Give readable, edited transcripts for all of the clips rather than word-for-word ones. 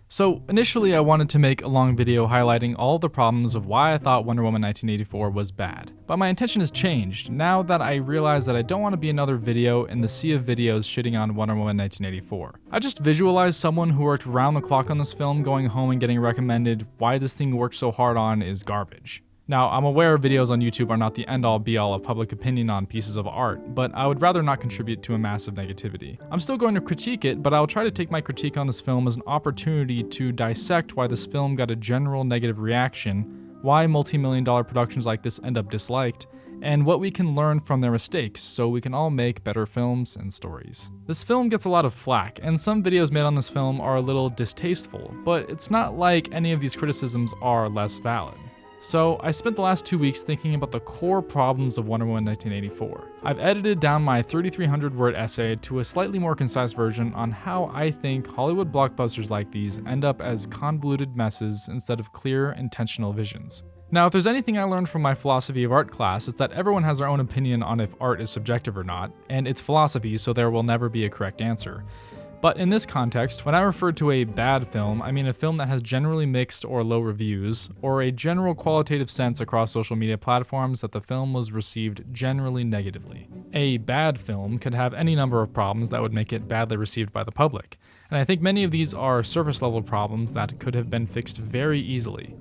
So initially I wanted to make a long video highlighting all the problems of why I thought Wonder Woman 1984 was bad. But my intention has changed now that I realize that I don't want to be another video in the sea of videos shitting on Wonder Woman 1984. I just visualized someone who worked round the clock on this film going home and getting recommended why this thing worked so hard on is garbage. Now, I'm aware videos on YouTube are not the end-all be-all of public opinion on pieces of art, but I would rather not contribute to a massive negativity. I'm still going to critique it, but I'll try to take my critique on this film as an opportunity to dissect why this film got a general negative reaction, why multi-million-dollar productions like this end up disliked, and what we can learn from their mistakes so we can all make better films and stories. This film gets a lot of flack, and some videos made on this film are a little distasteful, but it's not like any of these criticisms are less valid. So I spent the last 2 weeks thinking about the core problems of Wonder Woman 1984. I've edited down my 3,300 word essay to a slightly more concise version on how I think Hollywood blockbusters like these end up as convoluted messes instead of clear, intentional visions. Now, if there's anything I learned from my philosophy of art class, it's that everyone has their own opinion on if art is subjective or not, and it's philosophy, so there will never be a correct answer. But in this context, when I refer to a bad film, I mean a film that has generally mixed or low reviews, or a general qualitative sense across social media platforms that the film was received generally negatively. A bad film could have any number of problems that would make it badly received by the public, and I think many of these are surface level problems that could have been fixed very easily.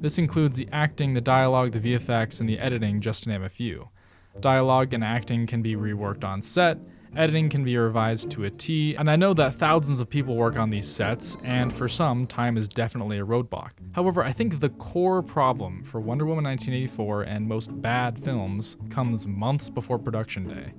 This includes the acting, the dialogue, the VFX, and the editing, just to name a few. Dialogue and acting can be reworked on set, editing can be revised to a T, and I know that thousands of people work on these sets, and for some, time is definitely a roadblock. However, I think the core problem for Wonder Woman 1984 and most bad films comes months before production day.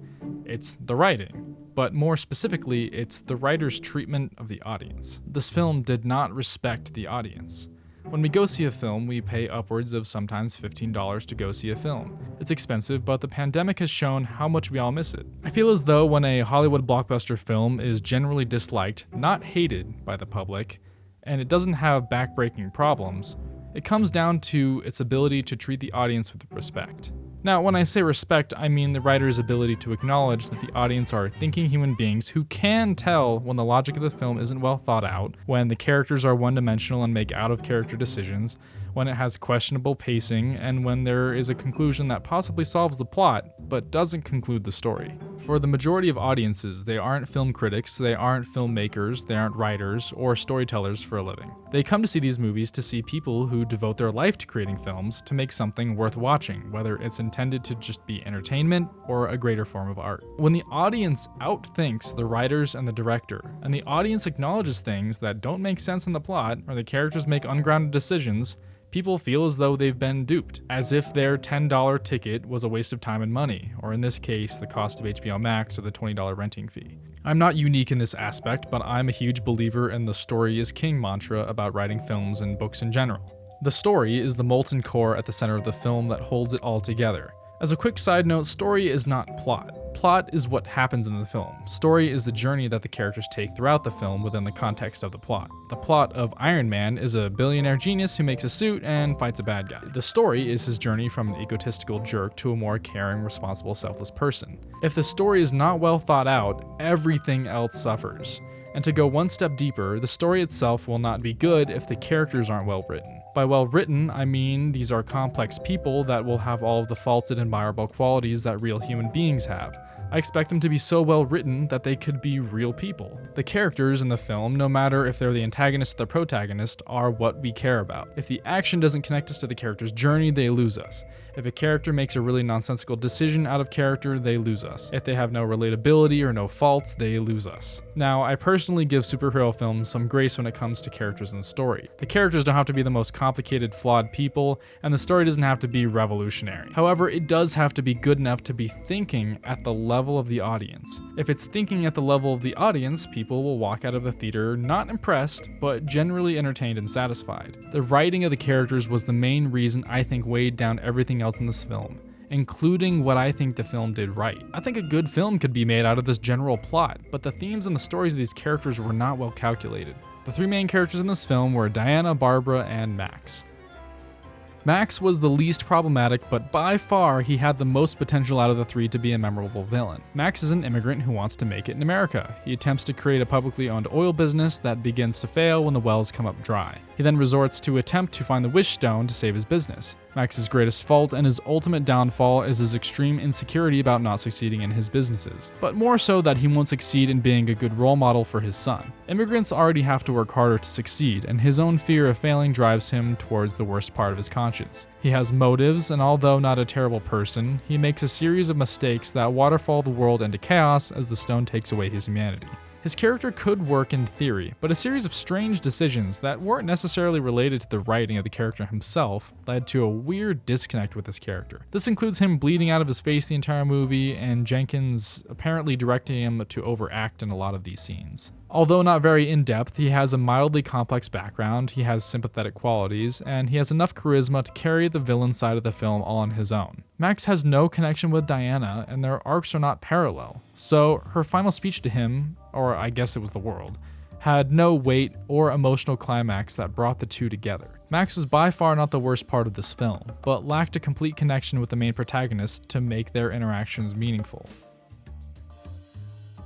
It's the writing, but more specifically, it's the writer's treatment of the audience. This film did not respect the audience. When we go see a film, we pay upwards of sometimes $15 to go see a film. It's expensive, but the pandemic has shown how much we all miss it. I feel as though when a Hollywood blockbuster film is generally disliked, not hated by the public, and it doesn't have backbreaking problems, it comes down to its ability to treat the audience with respect. Now, when I say respect, I mean the writer's ability to acknowledge that the audience are thinking human beings who can tell when the logic of the film isn't well thought out, when the characters are one-dimensional and make out-of-character decisions, when it has questionable pacing, and when there is a conclusion that possibly solves the plot, but doesn't conclude the story. For the majority of audiences, they aren't film critics, they aren't filmmakers, they aren't writers, or storytellers for a living. They come to see these movies to see people who devote their life to creating films to make something worth watching, whether it's intended to just be entertainment or a greater form of art. When the audience outthinks the writers and the director, and the audience acknowledges things that don't make sense in the plot, or the characters make ungrounded decisions, people feel as though they've been duped, as if their $10 ticket was a waste of time and money, or in this case, the cost of HBO Max or the $20 renting fee. I'm not unique in this aspect, but I'm a huge believer in the story is king mantra about writing films and books in general. The story is the molten core at the center of the film that holds it all together. As a quick side note, story is not plot. Plot is what happens in the film. Story is the journey that the characters take throughout the film within the context of the plot. The plot of Iron Man is a billionaire genius who makes a suit and fights a bad guy. The story is his journey from an egotistical jerk to a more caring, responsible, selfless person. If the story is not well thought out, everything else suffers. And to go one step deeper, the story itself will not be good if the characters aren't well written. By well written, I mean these are complex people that will have all of the faults and admirable qualities that real human beings have. I expect them to be so well written that they could be real people. The characters in the film, no matter if they're the antagonist or the protagonist, are what we care about. If the action doesn't connect us to the character's journey, they lose us. If a character makes a really nonsensical decision out of character, they lose us. If they have no relatability or no faults, they lose us. Now, I personally give superhero films some grace when it comes to characters and story. The characters don't have to be the most complicated, flawed people, and the story doesn't have to be revolutionary. However, it does have to be good enough to be thinking at the level of the audience. If it's thinking at the level of the audience, people will walk out of the theater not impressed, but generally entertained and satisfied. The writing of the characters was the main reason I think weighed down everything else in this film, including what I think the film did right. I think a good film could be made out of this general plot, but the themes and the stories of these characters were not well calculated. The three main characters in this film were Diana, Barbara, and Max. Max was the least problematic, but by far he had the most potential out of the three to be a memorable villain. Max is an immigrant who wants to make it in America. He attempts to create a publicly owned oil business that begins to fail when the wells come up dry. He then resorts to attempt to find the wish stone to save his business. Max's greatest fault and his ultimate downfall is his extreme insecurity about not succeeding in his businesses, but more so that he won't succeed in being a good role model for his son. Immigrants already have to work harder to succeed, and his own fear of failing drives him towards the worst part of his conscience. He has motives, and although not a terrible person, he makes a series of mistakes that waterfall the world into chaos as the stone takes away his humanity. His character could work in theory, but a series of strange decisions that weren't necessarily related to the writing of the character himself led to a weird disconnect with his character. This includes him bleeding out of his face the entire movie, and Jenkins apparently directing him to overact in a lot of these scenes. Although not very in-depth, he has a mildly complex background, he has sympathetic qualities, and he has enough charisma to carry the villain side of the film all on his own. Max has no connection with Diana, and their arcs are not parallel, so her final speech to him, or I guess it was the world, had no weight or emotional climax that brought the two together. Max was by far not the worst part of this film, but lacked a complete connection with the main protagonist to make their interactions meaningful.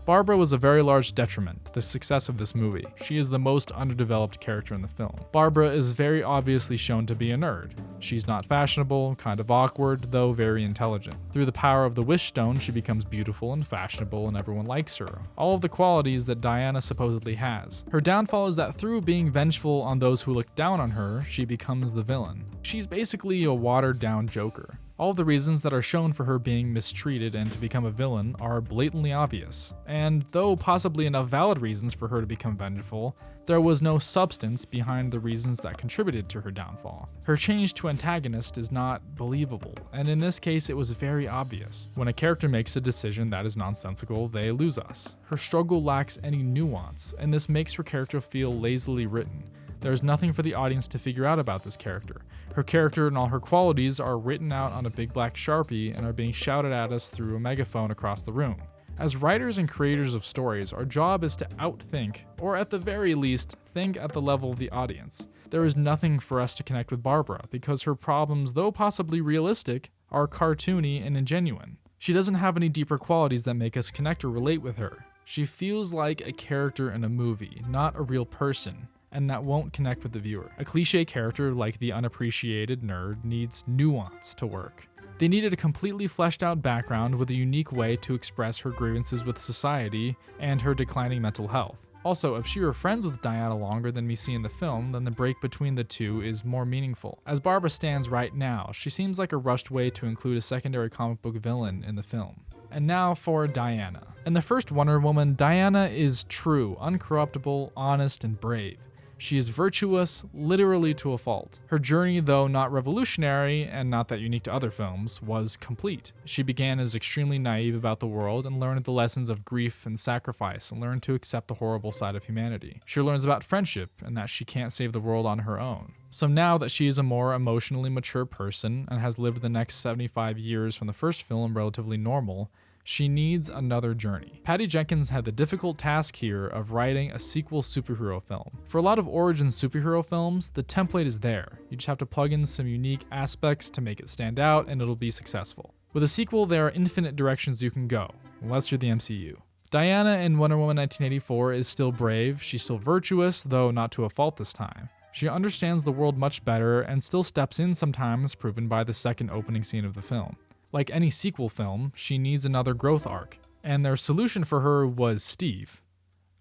Barbara was a very large detriment to the success of this movie. She is the most underdeveloped character in the film. Barbara is very obviously shown to be a nerd. She's not fashionable, kind of awkward, though very intelligent. Through the power of the wish stone, she becomes beautiful and fashionable and everyone likes her. All of the qualities that Diana supposedly has. Her downfall is that through being vengeful on those who look down on her, she becomes the villain. She's basically a watered down Joker. All of the reasons that are shown for her being mistreated and to become a villain are blatantly obvious, and though possibly enough valid reasons for her to become vengeful, there was no substance behind the reasons that contributed to her downfall. Her change to antagonist is not believable, and in this case it was very obvious. When a character makes a decision that is nonsensical, they lose us. Her struggle lacks any nuance, and this makes her character feel lazily written. There is nothing for the audience to figure out about this character. Her character and all her qualities are written out on a big black Sharpie and are being shouted at us through a megaphone across the room. As writers and creators of stories, our job is to outthink, or at the very least, think at the level of the audience. There is nothing for us to connect with Barbara, because her problems, though possibly realistic, are cartoony and ingenuine. She doesn't have any deeper qualities that make us connect or relate with her. She feels like a character in a movie, not a real person, and that won't connect with the viewer. A cliche character like the unappreciated nerd needs nuance to work. They needed a completely fleshed out background with a unique way to express her grievances with society and her declining mental health. Also, if she were friends with Diana longer than we see in the film, then the break between the two is more meaningful. As Barbara stands right now, she seems like a rushed way to include a secondary comic book villain in the film. And now for Diana. In the first Wonder Woman, Diana is true, uncorruptible, honest, and brave. She is virtuous, literally to a fault. Her journey, though not revolutionary, and not that unique to other films, was complete. She began as extremely naive about the world and learned the lessons of grief and sacrifice and learned to accept the horrible side of humanity. She learns about friendship and that she can't save the world on her own. So now that she is a more emotionally mature person and has lived the next 75 years from the first film relatively normal, she needs another journey. Patty Jenkins had the difficult task here of writing a sequel superhero film. For a lot of origin superhero films, the template is there. You just have to plug in some unique aspects to make it stand out and it'll be successful. With a sequel, there are infinite directions you can go, unless you're the MCU. Diana in Wonder Woman 1984 is still brave, she's still virtuous, though not to a fault this time. She understands the world much better and still steps in sometimes, proven by the second opening scene of the film. Like any sequel film, she needs another growth arc, and their solution for her was Steve.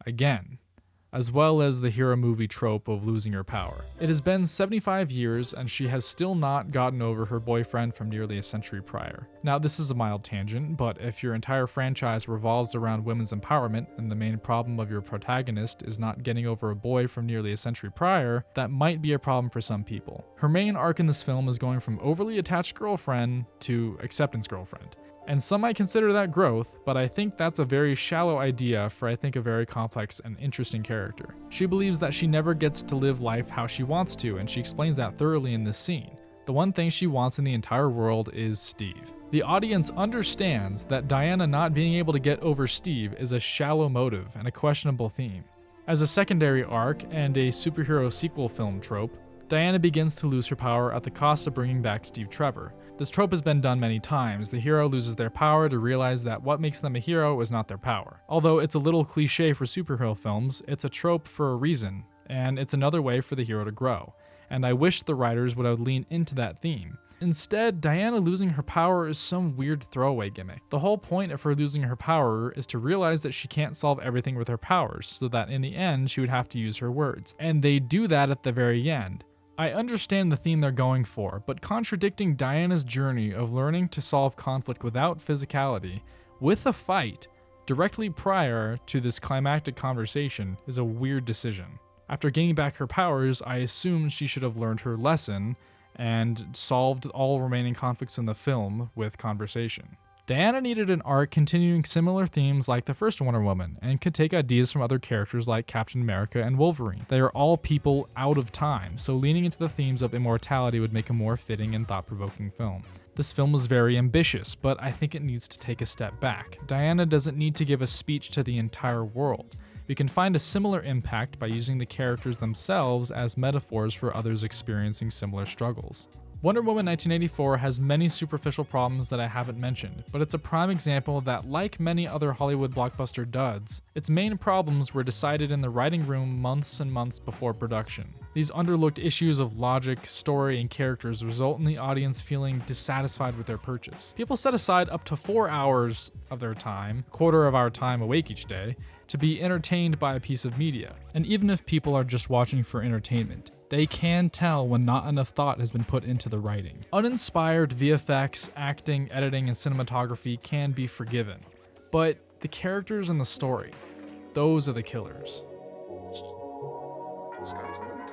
Again. As well as the hero movie trope of losing her power. It has been 75 years, and she has still not gotten over her boyfriend from nearly a century prior. Now, this is a mild tangent, but if your entire franchise revolves around women's empowerment, and the main problem of your protagonist is not getting over a boy from nearly a century prior, that might be a problem for some people. Her main arc in this film is going from overly attached girlfriend to acceptance girlfriend. And some might consider that growth, but I think that's a very shallow idea for I think a very complex and interesting character. She believes that she never gets to live life how she wants to, and she explains that thoroughly in this scene. The one thing she wants in the entire world is Steve. The audience understands that Diana not being able to get over Steve is a shallow motive and a questionable theme. As a secondary arc and a superhero sequel film trope, Diana begins to lose her power at the cost of bringing back Steve Trevor. This trope has been done many times. The hero loses their power to realize that what makes them a hero is not their power. Although it's a little cliche for superhero films, it's a trope for a reason, and it's another way for the hero to grow. And I wish the writers would have leaned into that theme. Instead, Diana losing her power is some weird throwaway gimmick. The whole point of her losing her power is to realize that she can't solve everything with her powers, so that in the end she would have to use her words. And they do that at the very end. I understand the theme they're going for, but contradicting Diana's journey of learning to solve conflict without physicality, with a fight, directly prior to this climactic conversation is a weird decision. After gaining back her powers, I assumed she should have learned her lesson and solved all remaining conflicts in the film with conversation. Diana needed an arc continuing similar themes like the first Wonder Woman, and could take ideas from other characters like Captain America and Wolverine. They are all people out of time, so leaning into the themes of immortality would make a more fitting and thought-provoking film. This film was very ambitious, but I think it needs to take a step back. Diana doesn't need to give a speech to the entire world. We can find a similar impact by using the characters themselves as metaphors for others experiencing similar struggles. Wonder Woman 1984 has many superficial problems that I haven't mentioned, but it's a prime example that, like many other Hollywood blockbuster duds, its main problems were decided in the writing room months and months before production. These underlooked issues of logic, story, and characters result in the audience feeling dissatisfied with their purchase. People set aside up to 4 hours of their time, a quarter of our time awake each day, to be entertained by a piece of media. And even if people are just watching for entertainment, they can tell when not enough thought has been put into the writing. Uninspired VFX, acting, editing, and cinematography can be forgiven, but the characters and the story, those are the killers. The sky's the limit.